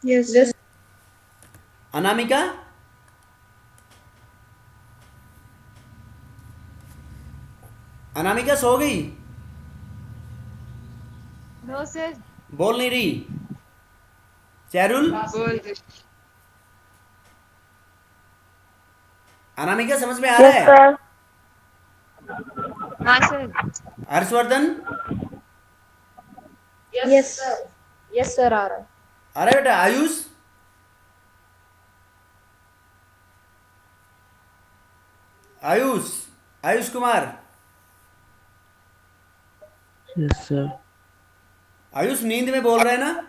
Speaker 3: यस।
Speaker 1: अनामिका, अनामिका सो गई?
Speaker 3: No sir.
Speaker 1: बोल नहीं रही? चैरुल,
Speaker 8: बोल दे।
Speaker 1: अनामिका समझ में आ रहा
Speaker 4: यस
Speaker 1: है?
Speaker 4: सर।
Speaker 8: हाँ sir.
Speaker 1: Harshvardhan,
Speaker 8: yes sir. Yes sir आ रहा है।
Speaker 1: अरे बेटा आयुष, आयुष, आयुष कुमार,
Speaker 6: Yes, sir.
Speaker 1: आयुष नींद में बोल रहे हैं ना?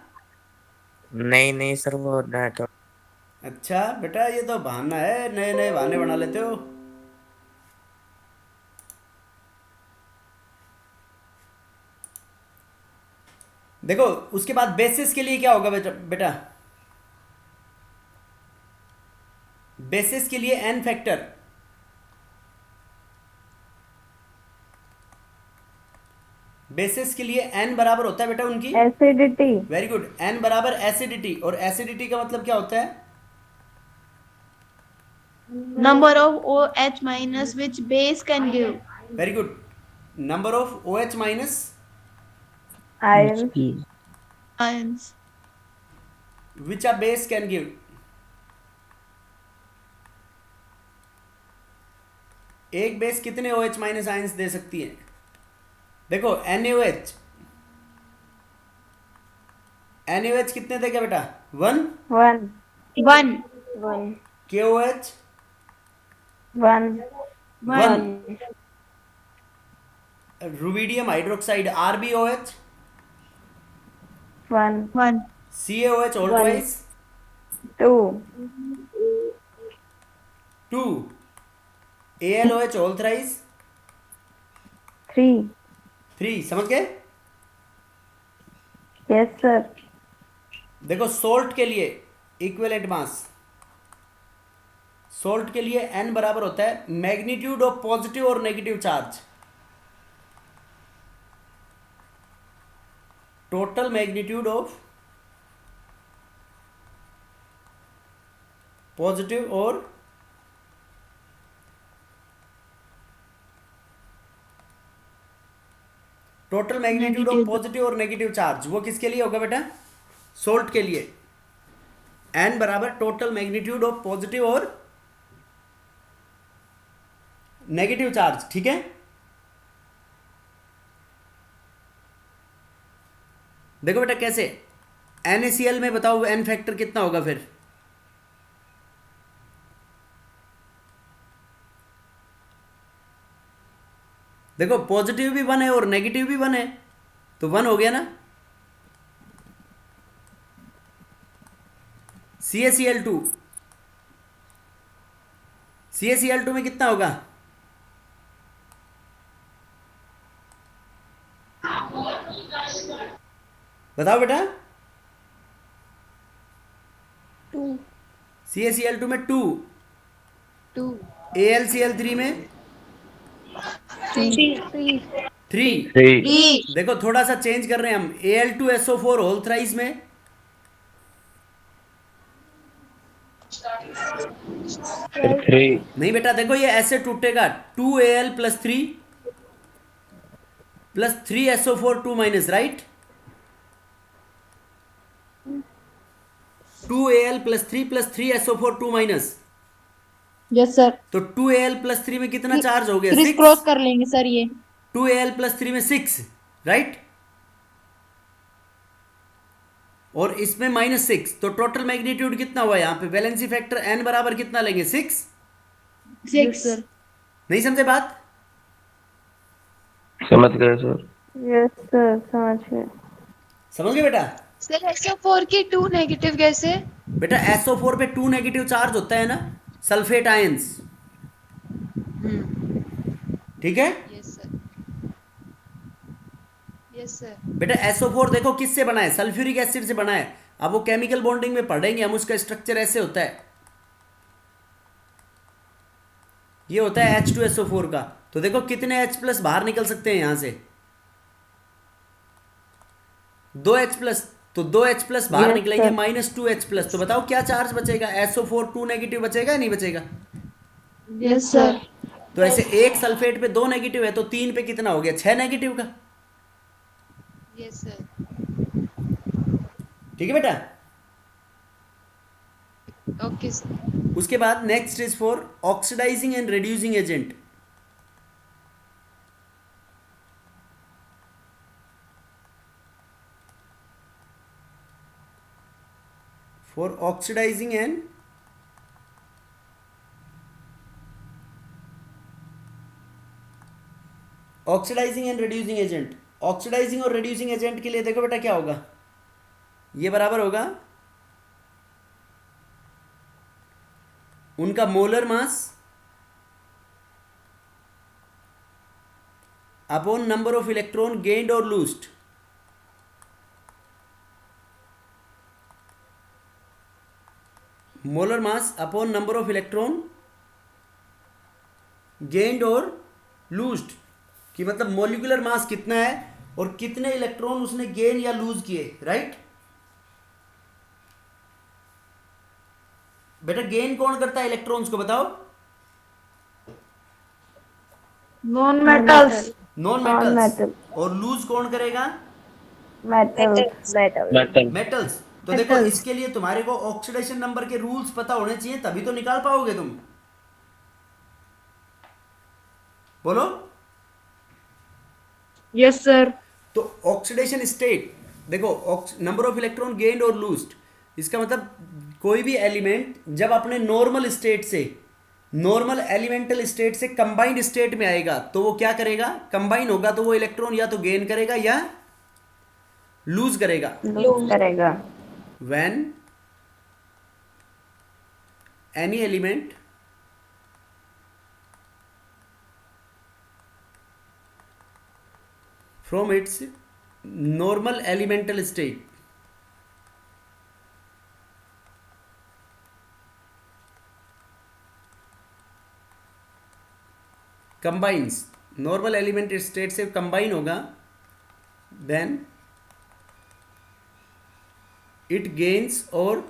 Speaker 6: नहीं नहीं सर, वो नेट।
Speaker 1: अच्छा बेटा, ये तो बहाना है, नए नए बहाने बना लेते हो। देखो उसके बाद बेसिस के लिए क्या होगा बेटा? बेटा बेसिस के लिए एन फैक्टर, बेसिस के लिए एन बराबर होता है बेटा उनकी,
Speaker 2: एसिडिटी।
Speaker 1: वेरी गुड, एन बराबर एसिडिटी, और एसिडिटी का मतलब क्या होता है?
Speaker 3: Number of OH minus which base can give.
Speaker 1: Very good, number of O H minus
Speaker 2: ion.
Speaker 3: Ions.
Speaker 1: Which a base can give. एक बेस कितने ओ एच माइनस आयंस दे सकती है? देखो NaOH, NaOH कितने देगा बेटा? 1।
Speaker 2: 1
Speaker 3: One.
Speaker 4: 1
Speaker 1: KOH
Speaker 2: 1
Speaker 3: One.
Speaker 1: 1। Rubidium hydroxide RbOH
Speaker 2: 1
Speaker 3: One.
Speaker 1: CaOH all twice
Speaker 2: 2
Speaker 1: 2। AlOH all thrice
Speaker 2: 3
Speaker 1: 3। समझ गए?
Speaker 2: Yes sir.
Speaker 1: देखो सोल्ट के लिए इक्विवेलेंट मास, सोल्ट के लिए n बराबर होता है मैग्नीट्यूड ऑफ पॉजिटिव और negative charge, total magnitude of positive और total magnitude of
Speaker 3: Negative.
Speaker 1: Positive और नेगेटिव चार्ज, वो किसके लिए होगा बेटा? सोल्ट के लिए n बराबर टोटल मैग्नीट्यूड ऑफ पॉजिटिव और नेगेटिव चार्ज, ठीक है? देखो बेटा कैसे, NaCl में बताओ n फैक्टर कितना होगा फिर? देखो पॉजिटिव भी 1 है और नेगेटिव भी 1 है, तो 1 हो गया ना। CaCl2, CaCl2 में कितना होगा? बताओ बेटा।
Speaker 8: 2
Speaker 1: CaCl2 में 2,
Speaker 8: 2
Speaker 1: AlCl3 में
Speaker 8: 3
Speaker 1: 3।
Speaker 3: 3.
Speaker 1: देखो थोड़ा सा चेंज कर रहे हैं हम, Al2SO4 होल थ्राइस में
Speaker 6: 3।
Speaker 1: नहीं बेटा, देखो ये ऐसे टूटेगा, 2Al plus 3 plus 3SO4 2 minus, right? 2Al plus 3 plus 3SO4 2 minus,
Speaker 8: yes sir.
Speaker 1: तो 2Al प्लस 3 में कितना चार्ज हो गया?
Speaker 8: क्रिस
Speaker 1: 6।
Speaker 8: क्रॉस कर लेंगे सर ये।
Speaker 1: 2Al प्लस 3 में 6, राइट? और इसमें -6, तो टोटल मैग्नीट्यूड कितना हुआ यहाँ पे? वैलेंसी फैक्टर n बराबर कितना लेंगे? 6।
Speaker 3: 6.
Speaker 1: नहीं समझे बात?
Speaker 6: समझ गए सर।
Speaker 2: यस सर, समझ गए।
Speaker 1: समझ गए बेटा?
Speaker 8: सर SO4 की 2 नेगेटिव कैसे?
Speaker 1: बेटा SO4 पे 2 नेगेटिव चार्ज होता है ना, सल्फेट आयंस, ठीक है?
Speaker 8: Yes sir. Yes sir.
Speaker 1: बेटा SO4 देखो किससे बना है? सल्फ्यूरिक एसिड से बना है। अब वो केमिकल बॉन्डिंग में पढ़ेंगे हम, उसका स्ट्रक्चर ऐसे होता है, ये होता है H2SO4 का। तो देखो कितने H प्लस बाहर निकल सकते हैं यहां से? 2H प्लस, तो 2H प्लस बाहर
Speaker 2: Yes,
Speaker 1: निकलेंगे,
Speaker 2: sir.
Speaker 1: -2H प्लस, तो बताओ क्या चार्ज बचेगा? SO4 2 नेगेटिव बचेगा या नहीं बचेगा?
Speaker 8: Yes sir.
Speaker 1: तो ऐसे एक सल्फेट पे 2 नेगेटिव है, तो 3 पे कितना हो गया? 6 नेगेटिव का,
Speaker 8: यस सर।
Speaker 1: ठीक है बेटा?
Speaker 8: Okay, sir.
Speaker 1: उसके बाद next is for oxidizing and reducing agent. For oxidizing and reducing agent. Oxidizing और रिड्यूसिंग एजेंट के लिए देखो बेटा क्या होगा, ये बराबर होगा उनका molar mass upon number of electron gained और loosed. Molar mass upon number of electron gained और लूज्ड, कि मतलब मोलिकुलर मास कितना है और कितने इलेक्ट्रॉन उसने गेन या लूज किए. राइट बेटा, गेन कौन करता है इलेक्ट्रॉन्स को, बताओ.
Speaker 2: Non metals.
Speaker 1: Non
Speaker 2: non
Speaker 1: metals.
Speaker 2: Metal.
Speaker 1: और लूज कौन करेगा,
Speaker 2: मेटल्स.
Speaker 6: मेटल.
Speaker 1: मेटल्स. तो देखो इसके लिए तुम्हारे को ऑक्सीडेशन नंबर के रूल्स पता होने चाहिए, तभी तो निकाल पाओगे तुम. बोलो.
Speaker 2: Yes sir.
Speaker 1: तो ऑक्सीडेशन स्टेट देखो, नंबर ऑफ इलेक्ट्रॉन गेन्ड और लूज्ड, इसका मतलब कोई भी एलिमेंट जब अपने नॉर्मल स्टेट से, नॉर्मल एलिमेंटल स्टेट से कंबाइंड स्टेट में आएगा तो वो क्या करेगा, कंबाइन होगा, तो वो इलेक्ट्रॉन या तो गेन करेगा या लूज करेगा.
Speaker 2: लूज करेगा.
Speaker 1: when any element from its normal elemental state combines, normal element state से कंबाइन होगा, then it gains और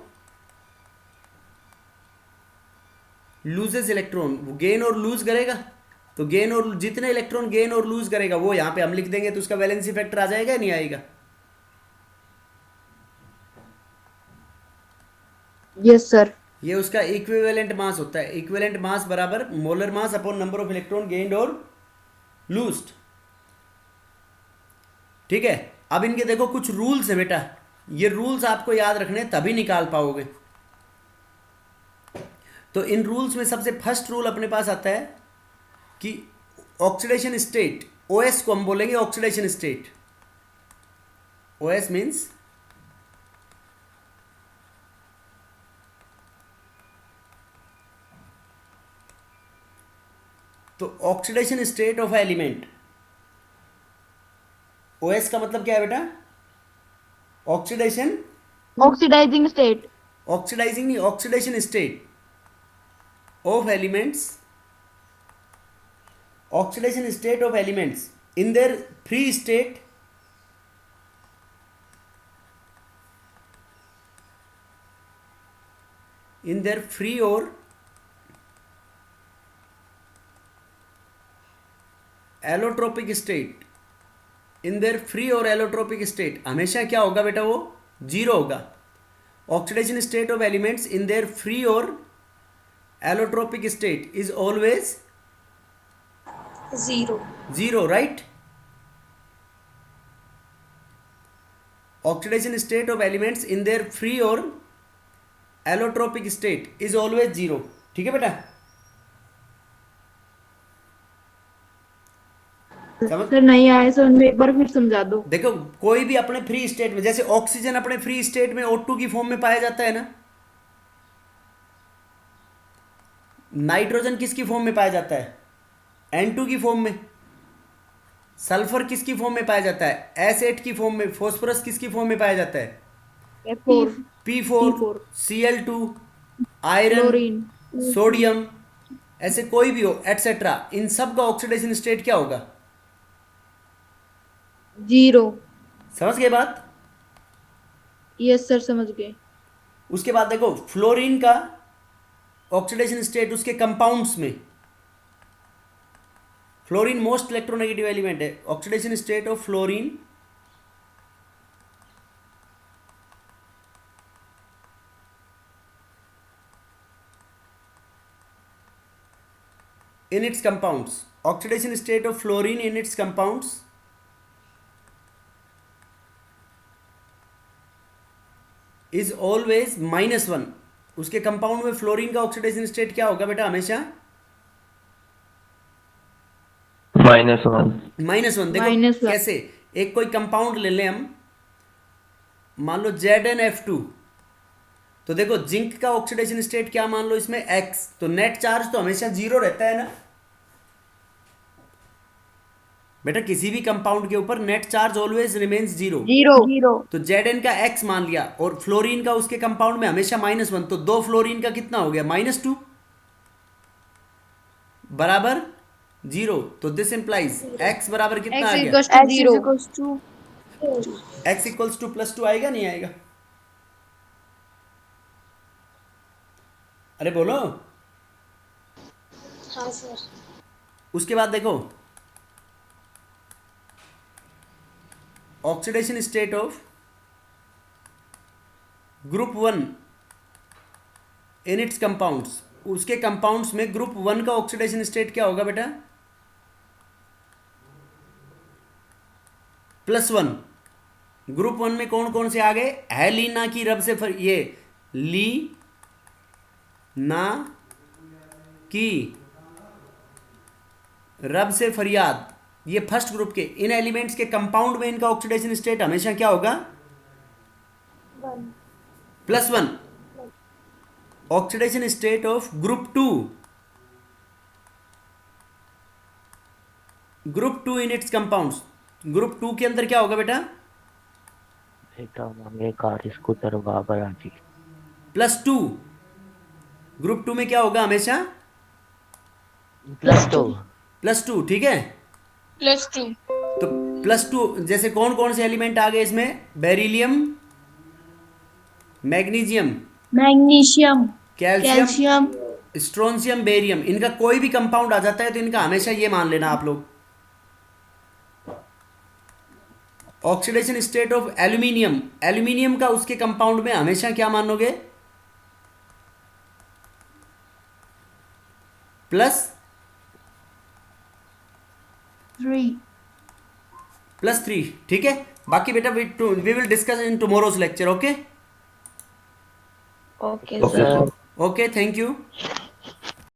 Speaker 1: लूजेस इलेक्ट्रॉन. वो गेन और लूज करेगा, तो गेन और जितने इलेक्ट्रॉन गेन और लूज करेगा वो यहां पे हम लिख देंगे, तो उसका वैलेंसी फैक्टर आ जाएगा या नहीं आएगा.
Speaker 2: Yes sir.
Speaker 1: ये उसका इक्विवेलेंट मास होता है. इक्विवेलेंट मास बराबर molar mass upon number of electron gained और लूज्ड. ठीक है. अब इनके देखो कुछ रूल्स है बेटा, ये रूल्स आपको याद रखने तभी निकाल पाओगे. तो इन रूल्स में सबसे फर्स्ट रूल अपने पास आता है कि ऑक्सीडेशन स्टेट, ओएस को हम बोलेंगे ऑक्सीडेशन स्टेट. ओएस मींस तो oxidation state of element. OS का मतलब क्या है बेटा, ऑक्सीडेशन,
Speaker 3: ऑक्सीडाइजिंग स्टेट.
Speaker 1: ऑक्सीडाइजिंग नहीं, oxidation state of elements. Oxidation state of elements in their free state, in their free और allotropic state. In their free और allotropic state हमेशा क्या होगा बेटा, वो जीरो होगा. Oxidation state of elements in their free और allotropic state is always zero. Right. Oxidation state of elements in their free और allotropic state is always zero. ठीक है बेटा.
Speaker 2: सर नहीं आए समझ में, एक बार फिर समझा दो.
Speaker 1: देखो कोई भी अपने फ्री स्टेट में, जैसे ऑक्सीजन अपने फ्री स्टेट में O2 की फॉर्म में पाया जाता है ना, नाइट्रोजन किसकी फॉर्म में पाया जाता है, N2 की फॉर्म में. सल्फर किसकी फॉर्म में पाया जाता है, S8 की फॉर्म में. फॉस्फोरस किसकी फॉर्म में पाया जाता है, P4, Cl2, आयरन, सोडियम, ऐसे कोई भी हो एटसेट्रा. इन सब का ऑक्सीडेशन स्टेट क्या होगा,
Speaker 2: जीरो.
Speaker 1: समझ गए बात.
Speaker 2: यस सर समझ गए.
Speaker 1: उसके बाद देखो फ्लोरीन का ऑक्सीडेशन स्टेट उसके कंपाउंड्स में. फ्लोरीन मोस्ट इलेक्ट्रोनेगेटिव एलिमेंट है. Oxidation state of fluorine in its compounds. Oxidation state of fluorine in its compounds is always -1. उसके कंपाउंड में फ्लोरीन का ऑक्सीडेशन स्टेट क्या होगा बेटा हमेशा?
Speaker 6: -1.
Speaker 1: -1. देखो
Speaker 3: -1.
Speaker 1: कैसे, एक कोई कंपाउंड ले लें हम, मान लो ZnF2, तो देखो जिंक का ऑक्सीडेशन स्टेट क्या मान लो इसमें X, तो नेट चार्ज तो हमेशा 0 रहता है ना बेटा, किसी भी कंपाउंड के ऊपर net charge always remains 0.
Speaker 3: Zero
Speaker 1: तो Zn का X मान लिया और फ्लोरीन का उसके कंपाउंड में हमेशा -1, तो 2 फ्लोरीन का कितना हो गया? -2 बराबर 0. तो दिस इंप्लाइज X बराबर कितना आ
Speaker 8: X
Speaker 1: गया?
Speaker 8: equals to
Speaker 3: X
Speaker 8: zero.
Speaker 3: equals to
Speaker 1: X equals to +2 आएगा नहीं आएगा? अरे बोलो.
Speaker 8: हाँ सर.
Speaker 1: उसके बाद देखो oxidation state of group 1 in its compounds. उसके कंपाउंड्स में ग्रुप 1 का ऑक्सीडेशन स्टेट क्या होगा बेटा? +1. ग्रुप 1 में कौन कौन से आ गए? हेलिना की रब से ये ली ना की रब से फरियाद, ये फर्स्ट ग्रुप के इन एलिमेंट्स के कंपाउंड में इनका ऑक्सीडेशन स्टेट हमेशा क्या होगा? +1. Oxidation state of group 2, group 2 in its compounds. Group 2 के अंदर क्या होगा बेटा?
Speaker 6: बेटा मांगे कार स्कूटर बाबर आजी.
Speaker 1: +2. ग्रुप 2 में क्या होगा हमेशा? +2. ठीक है.
Speaker 8: +2.
Speaker 1: तो +2 जैसे कौन कौन से एलिमेंट आ गए इसमें? Beryllium, magnesium,
Speaker 3: magnesium,
Speaker 1: calcium,
Speaker 3: calcium,
Speaker 1: strontium, barium. इनका कोई भी कंपाउंड आ जाता है तो इनका हमेशा ये मान लेना आप लोग. Oxidation state of aluminium, aluminium का उसके कंपाउंड में हमेशा क्या मानोगे? +3. ठीक है. बाकी बेटा we will discuss in tomorrow's lecture. Okay
Speaker 2: Okay,
Speaker 6: सर.
Speaker 1: Okay, thank you.